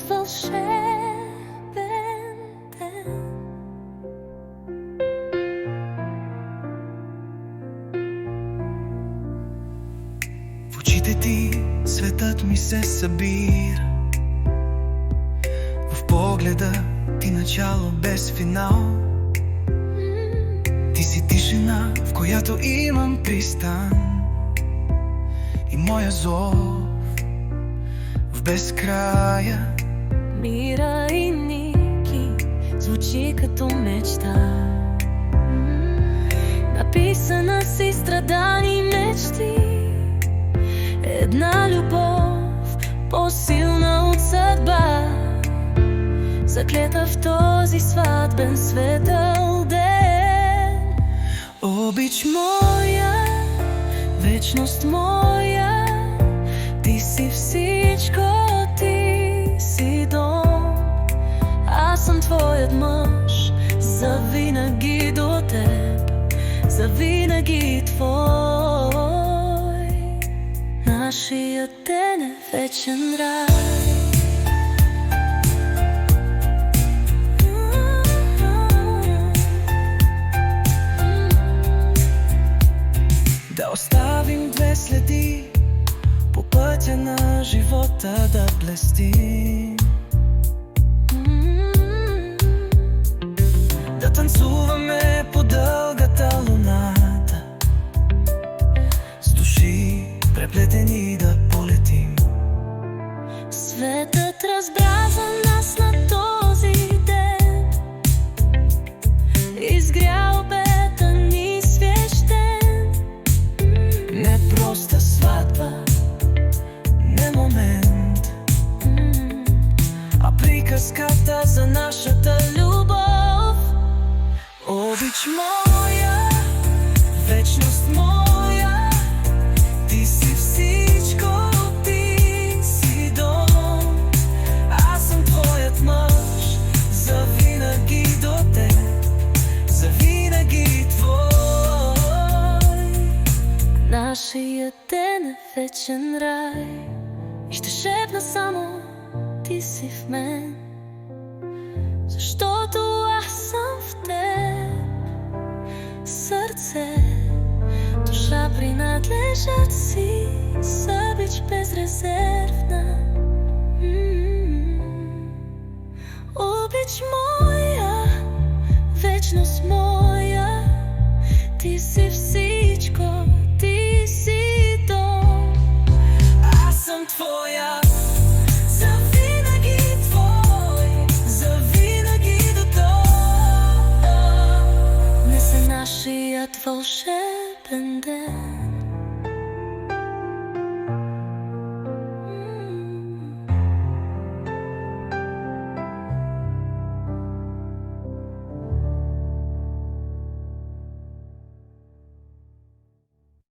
нашият вълшебен ден. В очите ти светът ми се събира, в погледа ти начало без финал. Ти си тишина, в която имам пристан, и моя зов в безкрая. Мира и Ники звучи като мечта, написана си страдани мечти. Една любов по-силна от съдба, заклета в този сватбен светъл ден. Обич моя, вечност моя, ти си всичко, ти си дом. Аз съм твоят мъж, завинаги до теб, завинаги твой. Нашият ден е вечен рай. Да оставим две следи по пътя на живота, да блестим, да танцуваме по дългата луната, с души преплетени да полетим. Светът разбра за нас на този ден, изгря обета ни свещен. Не проста сватба, не момент, а приказката за нашата любов. Обич моя, вечност моя, ти си всичко, ти си дом. Аз съм твоят мъж, завинаги до теб, завинаги твой. Нашият ден е вечен рай и ще шепна само ти си в мен, защото аз съм в теб. Сърце, душа принадлежат си, с обич безрезервна. Обич моя, вечност моя, ти си всичко, ти си дом. Аз съм твоя, завинаги твой, завинаги до той. Днес е нашият вълшебен ден.